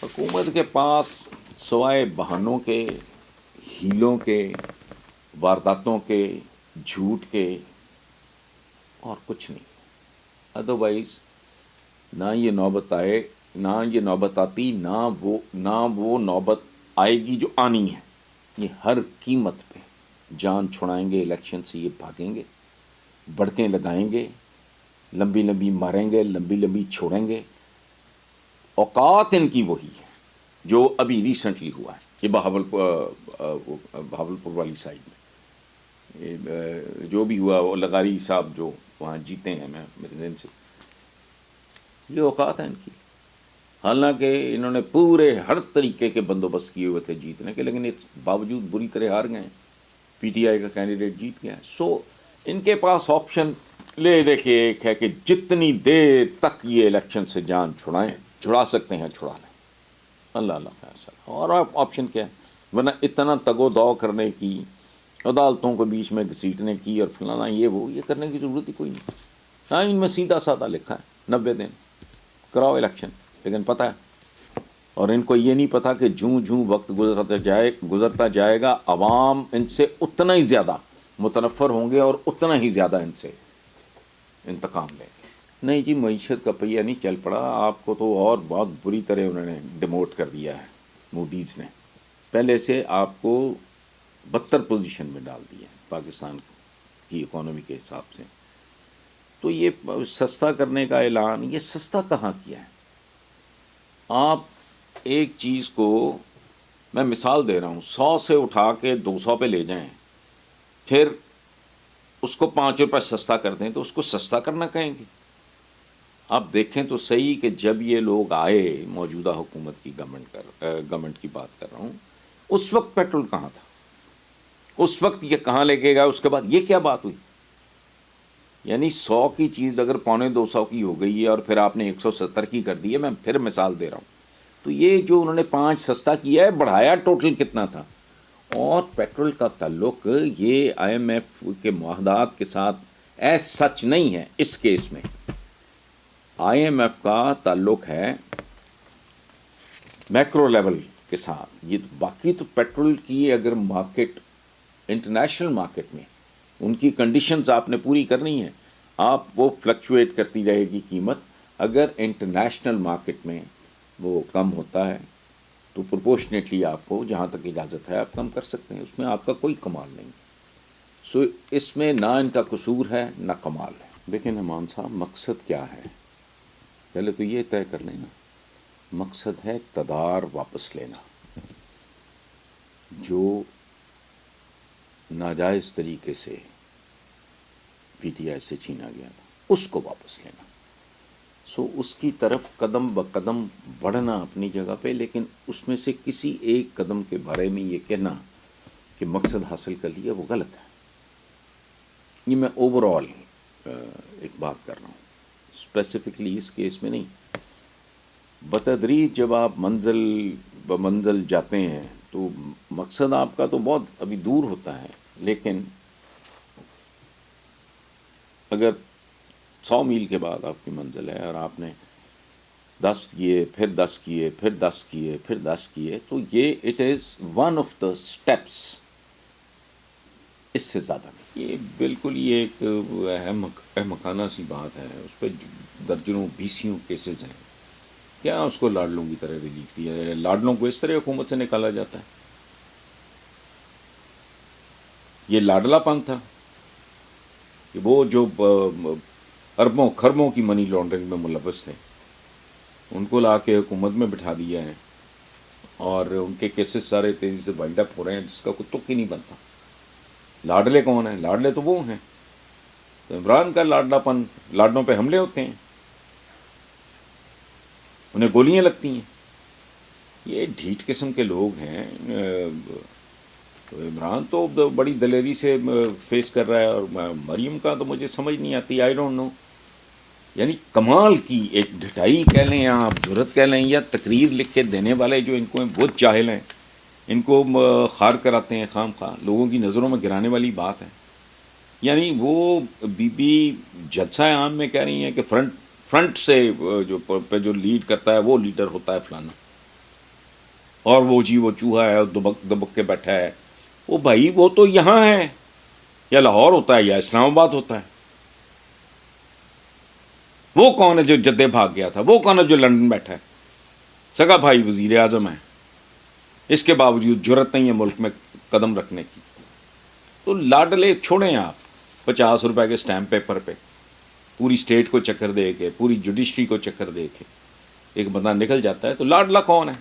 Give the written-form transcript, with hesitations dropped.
حکومت کے پاس سوائے بہانوں کے، ہیلوں کے، وارداتوں کے، جھوٹ کے اور کچھ نہیں. ادروائز نہ یہ نوبت آئے، نہ یہ نوبت آتی، نہ وہ نوبت آئے گی جو آنی ہے. یہ ہر قیمت پہ جان چھڑائیں گے، الیکشن سے یہ بھاگیں گے، بڑکیں لگائیں گے، لمبی لمبی ماریں گے، لمبی لمبی چھوڑیں گے. اوقات ان کی وہی ہے جو ابھی ریسنٹلی ہوا ہے. یہ بہاولپور والی سائڈ میں جو بھی ہوا، وہ لغاری صاحب جو وہاں جیتے ہیں، میں میرے ذہن سے یہ اوقات ہیں ان کی. حالانکہ انہوں نے پورے ہر طریقے کے بندوبست کیے ہوئے تھے جیتنے کے، لیکن اس باوجود بری طرح ہار گئے. پی ٹی آئی کا کینڈیڈیٹ جیت گیا. سو ان کے پاس آپشن دیکھیے ایک ہے کہ جتنی دیر تک یہ الیکشن سے جان چھڑا سکتے ہیں چھڑا لیں. اللہ اللہ خیر سر. اور آپشن کیا ہے؟ ورنہ اتنا تگ و دو کرنے کی، عدالتوں کو بیچ میں گھسیٹنے کی اور فلانا یہ کرنے کی ضرورت ہی کوئی نہیں. ہاں، ان میں سیدھا سادہ لکھا ہے 90 دن کراؤ الیکشن. لیکن پتہ ہے، اور ان کو یہ نہیں پتہ کہ جوں وقت گزرتا جائے گا، عوام ان سے اتنا ہی زیادہ متنفر ہوں گے اور اتنا ہی زیادہ ان سے انتقام لیں گے. نہیں جی، معیشت کا پہیہ نہیں چل پڑا. آپ کو تو اور بہت بری طرح انہوں نے ڈیموٹ کر دیا ہے. موڈیز نے پہلے سے آپ کو بدتر پوزیشن میں ڈال دیا ہے پاکستان کی اکانومی کے حساب سے. تو یہ سستا کرنے کا اعلان، یہ سستا کہاں کیا ہے؟ آپ ایک چیز کو، میں مثال دے رہا ہوں، 100 سے اٹھا کے 200 پہ لے جائیں، پھر اس کو 5 روپے سستا کر دیں تو اس کو سستا کرنا کہیں گے. آپ دیکھیں تو صحیح کہ جب یہ لوگ آئے، موجودہ حکومت کی گورنمنٹ کی بات کر رہا ہوں، اس وقت پیٹرول کہاں تھا؟ اس وقت یہ کہاں لے کے گیا؟ اس کے بعد یہ کیا بات ہوئی؟ یعنی 100 کی چیز اگر 250 کی ہو گئی ہے اور پھر آپ نے 170 کی کر دی ہے. میں پھر مثال دے رہا ہوں. تو یہ جو انہوں نے 5 سستا کیا ہے، بڑھایا ٹوٹل کتنا تھا؟ اور پیٹرول کا تعلق یہ آئی ایم ایف کے معاہدات کے ساتھ ایز سچ نہیں ہے. اس کیس میں آئی ایم ایف کا تعلق ہے میکرو لیول کے ساتھ. یہ باقی تو پیٹرول کی اگر مارکیٹ، انٹرنیشنل مارکیٹ میں ان کی کنڈیشنز آپ نے پوری کرنی ہے. آپ وہ فلکچویٹ کرتی رہے گی قیمت. اگر انٹرنیشنل مارکیٹ میں وہ کم ہوتا ہے تو پروپورشنیٹلی آپ کو جہاں تک اجازت ہے آپ کم کر سکتے ہیں. اس میں آپ کا کوئی کمال نہیں. سو اس میں نہ ان کا قصور ہے نہ کمال ہے. دیکھیں نعمان صاحب، مقصد کیا ہے؟ پہلے تو یہ طے کر لینا. مقصد ہے اقتدار واپس لینا. جو ناجائز طریقے سے پی ٹی آئی سے چھینا گیا تھا، اس کو واپس لینا. سو اس کی طرف قدم بقدم بڑھنا اپنی جگہ پہ، لیکن اس میں سے کسی ایک قدم کے بارے میں یہ کہنا کہ مقصد حاصل کر لیا، وہ غلط ہے. یہ میں اوور آل ایک بات کر رہا ہوں، اسپیسیفکلی اس کیس میں نہیں. بتدریج جب آپ منزل بمنزل جاتے ہیں تو مقصد آپ کا تو بہت ابھی دور ہوتا ہے، لیکن اگر 100 میل کے بعد آپ کی منزل ہے اور آپ نے 10 کیے، پھر 10 کیے، پھر 10 کیے، پھر 10 کیے، تو یہ it is one of the steps. اس سے زیادہ نہیں. یہ بالکل یہ ایک احمقانہ سی بات ہے. اس پہ درجنوں بیسیوں کیسز ہیں. کیا اس کو لاڈلوں کی طرح ریلیف دیا ہے؟ لاڈلوں کو اس طرح حکومت سے نکالا جاتا ہے؟ یہ لاڈلا پن تھا کہ وہ جو اربوں خربوں کی منی لانڈرنگ میں ملوث تھے، ان کو لا کے حکومت میں بٹھا دیا ہے اور ان کے کیسز سارے تیزی سے بائنڈ اپ ہو رہے ہیں، جس کا کوئی تک ہی نہیں بنتا. لاڈلے کون ہیں؟ لاڈلے تو وہ ہیں. تو عمران کا لاڈلا پن، لاڈلوں پہ حملے ہوتے ہیں، انہیں گولیاں لگتی ہیں. یہ ڈھیٹ قسم کے لوگ ہیں. عمران تو بڑی دلیری سے فیس کر رہا ہے، اور مریم کا تو مجھے سمجھ نہیں آتی. I don't know. یعنی کمال کی ایک ڈھٹائی کہہ لیں یا آپ جرت کہہ لیں، یا تقریر لکھ کے دینے والے جو ان کو بہت جاہل ہیں، ان کو خار کراتے ہیں خام خواہ، لوگوں کی نظروں میں گرانے والی بات ہے. یعنی وہ بی بی جلسہ عام میں کہہ رہی ہیں کہ فرنٹ سے جو لیڈ کرتا ہے وہ لیڈر ہوتا ہے فلانا. اور وہ جی وہ چوہا ہے اور دبک دبک کے بیٹھا ہے. وہ بھائی وہ تو یہاں ہے، یا لاہور ہوتا ہے یا اسلام آباد ہوتا ہے. وہ کون ہے جو جدے بھاگ گیا تھا؟ وہ کون ہے جو لندن بیٹھا ہے؟ سگا بھائی وزیر اعظم ہے، اس کے باوجود جرت نہیں ہے ملک میں قدم رکھنے کی. تو لاڈلے چھوڑیں آپ 50 روپے کے اسٹیمپ پیپر پہ پوری اسٹیٹ کو چکر دے کے، پوری جوڈیشری کو چکر دے کے ایک بندہ نکل جاتا ہے. تو لاڈلا کون ہے؟